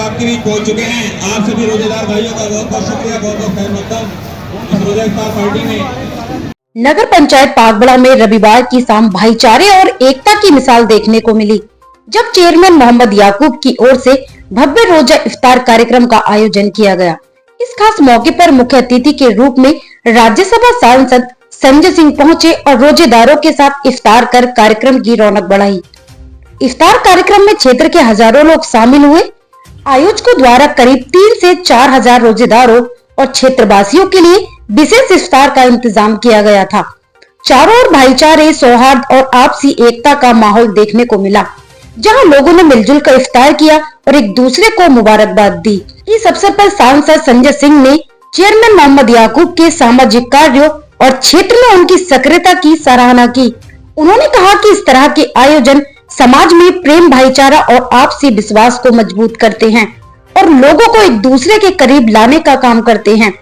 आपके बीच पहुंच चुके हैं। आप सभी रोजेदार भाइयों का बहुत बहुत शुक्रिया, बहुत बहुत खैर मकदम इस रोजा इफ्तार पार्टी में। नगर पंचायत पागबड़ा में रविवार की शाम भाईचारे और एकता की मिसाल देखने को मिली, जब चेयरमैन मोहम्मद याकूब की ओर से भव्य रोजा इफ्तार कार्यक्रम का आयोजन किया गया। इस खास मौके पर मुख्य अतिथि के रूप में राज्यसभा सांसद संजय सिंह पहुंचे और रोजेदारों के साथ इफ्तार कर कार्यक्रम की रौनक बढ़ाई। इफ्तार कार्यक्रम में क्षेत्र के हजारों लोग शामिल हुए। आयोजकों द्वारा करीब 3 से 4 हजार रोजेदारों और क्षेत्रवासियों के लिए विशेष इफ्तार का इंतजाम किया गया था। चारों ओर भाईचारे, सौहार्द और आपसी एकता का माहौल देखने को मिला, जहां लोगों ने मिलजुल कर इफ्तार किया और एक दूसरे को मुबारकबाद दी। इस अवसर पर सांसद संजय सिंह ने चेयरमैन मोहम्मद याकूब के सामाजिक कार्यों और क्षेत्र में उनकी सक्रियता की सराहना की। उन्होंने कहा कि इस तरह के आयोजन समाज में प्रेम, भाईचारा और आपसी विश्वास को मजबूत करते हैं और लोगों को एक दूसरे के करीब लाने का काम करते हैं।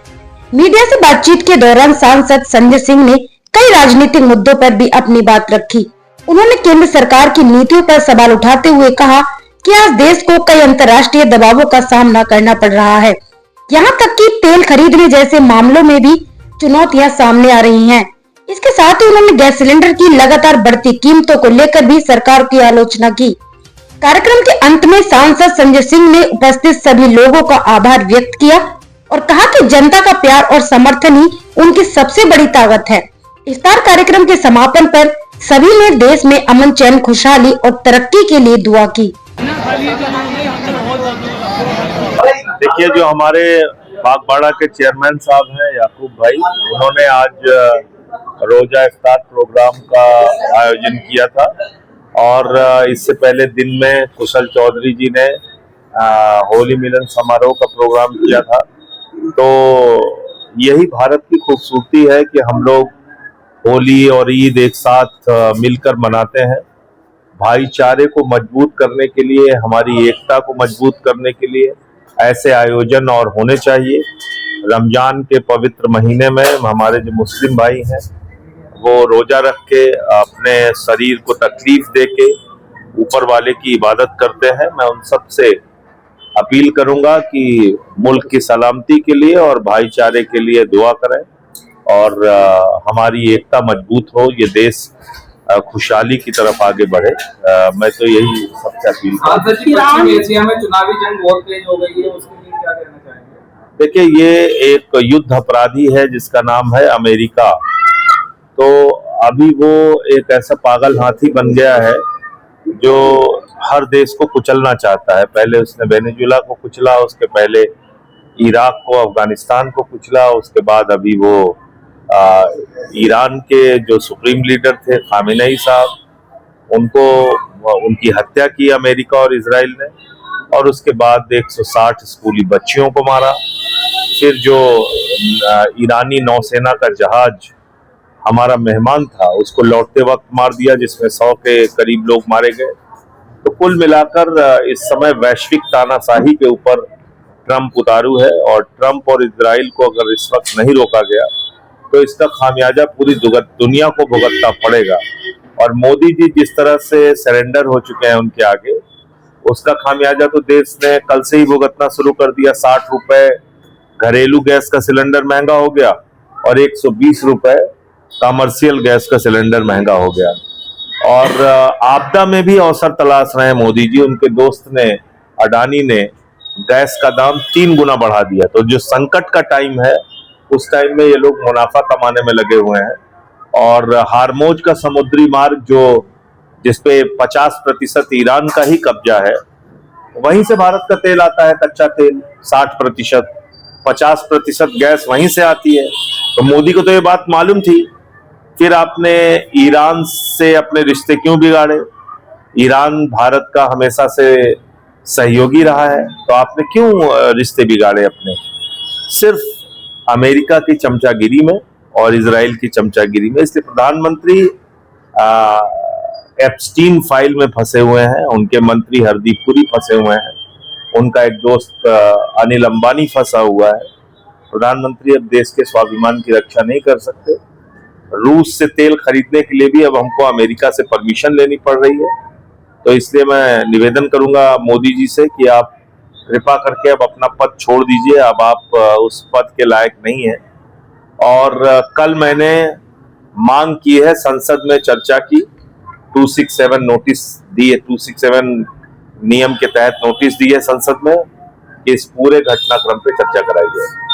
मीडिया से बातचीत के दौरान सांसद संजय सिंह ने कई राजनीतिक मुद्दों पर भी अपनी बात रखी। उन्होंने केंद्र सरकार की नीतियों पर सवाल उठाते हुए कहा कि आज देश को कई अंतर्राष्ट्रीय दबावों का सामना करना पड़ रहा है, यहाँ तक कि तेल खरीदने जैसे मामलों में भी चुनौतियां सामने आ रही हैं। इसके साथ ही उन्होंने गैस सिलेंडर की लगातार बढ़ती कीमतों को लेकर भी सरकार की आलोचना की। कार्यक्रम के अंत में सांसद संजय सिंह ने उपस्थित सभी लोगों का आभार व्यक्त किया और कहा कि जनता का प्यार और समर्थन ही उनकी सबसे बड़ी ताकत है। इफ्तार कार्यक्रम के समापन पर सभी ने देश में अमन, चैन, खुशहाली और तरक्की के लिए दुआ की। देखिए, जो हमारे बागबाड़ा के चेयरमैन साहब हैं याकूब भाई, उन्होंने आज रोजा इफ्तार प्रोग्राम का आयोजन किया था और इससे पहले दिन में कुशल चौधरी जी ने होली मिलन समारोह का प्रोग्राम किया था। तो यही भारत की खूबसूरती है कि हम लोग होली और ईद एक साथ मिलकर मनाते हैं। भाईचारे को मजबूत करने के लिए, हमारी एकता को मजबूत करने के लिए ऐसे आयोजन और होने चाहिए। रमजान के पवित्र महीने में हमारे जो मुस्लिम भाई हैं वो रोजा रख के अपने शरीर को तकलीफ दे के ऊपर वाले की इबादत करते हैं। मैं उन सब से अपील करूंगा कि मुल्क की सलामती के लिए और भाईचारे के लिए दुआ करें और हमारी एकता मजबूत हो, ये देश खुशहाली की तरफ आगे बढ़े। मैं तो यही सबसे अपील पश्चिम एशिया में चुनावी जंग बहुत तेज हो गई है, उसके लिए क्या कहना चाहेंगे? देखिए, ये एक युद्ध अपराधी है जिसका नाम है अमेरिका। तो अभी वो एक ऐसा पागल हाथी बन गया है जो हर देश को कुचलना चाहता है। पहले उसने वेनेजुएला को कुचला, उसके पहले इराक को, अफगानिस्तान को कुचला, उसके बाद अभी वो ईरान के जो सुप्रीम लीडर थे खामेनेई साहब, उनकी हत्या की अमेरिका और इजराइल ने, और उसके बाद 160 स्कूली बच्चियों को मारा। फिर जो ईरानी नौसेना का जहाज हमारा मेहमान था उसको लौटते वक्त मार दिया, जिसमें 100 के करीब लोग मारे गए। तो कुल मिलाकर इस समय वैश्विक तानाशाही के ऊपर ट्रंप उतारू है और ट्रंप और इजराइल को अगर इस वक्त नहीं रोका गया तो इसका खामियाजा पूरी दुनिया को भुगतना पड़ेगा। और मोदी जी जिस तरह से सरेंडर हो चुके हैं उनके आगे, उसका खामियाजा तो देश ने कल से ही भुगतना शुरू कर दिया। 60 रुपए घरेलू गैस का सिलेंडर महंगा हो गया और 120 रुपए कमर्शियल गैस का सिलेंडर महंगा हो गया। और आपदा में भी अवसर तलाश रहे हैं मोदी जी। उनके दोस्त ने, अडानी ने, गैस का दाम 3 गुना बढ़ा दिया। तो जो संकट का टाइम है उस टाइम में ये लोग मुनाफा कमाने में लगे हुए हैं। और हार्मोज का समुद्री मार्ग जिसपे 50% ईरान का ही कब्जा है, वहीं से भारत का तेल आता है, कच्चा तेल 60%, 50% गैस वहीं से आती है। तो मोदी को तो ये बात मालूम थी। फिर आपने ईरान से अपने रिश्ते क्यों बिगाड़े? ईरान भारत का हमेशा से सहयोगी रहा है, तो आपने क्यों रिश्ते बिगाड़े अपने? सिर्फ अमेरिका की चमचागिरी में और इजराइल की चमचागिरी में। इसलिए प्रधानमंत्री एप्स्टीन फाइल में फंसे हुए हैं, उनके मंत्री हरदीप पुरी फंसे हुए हैं, उनका एक दोस्त अनिल अंबानी फंसा हुआ है। प्रधानमंत्री अब देश के स्वाभिमान की रक्षा नहीं कर सकते। रूस से तेल खरीदने के लिए भी अब हमको अमेरिका से परमिशन लेनी पड़ रही है। तो इसलिए मैं निवेदन करूंगा मोदी जी से कि आप कृपा करके अब अपना पद छोड़ दीजिए, अब आप उस पद के लायक नहीं है। और कल मैंने मांग की है, संसद में चर्चा की, 267 नोटिस दिए, 267 नियम के तहत नोटिस दिए संसद में कि इस पूरे घटनाक्रम पे चर्चा कराई जाए।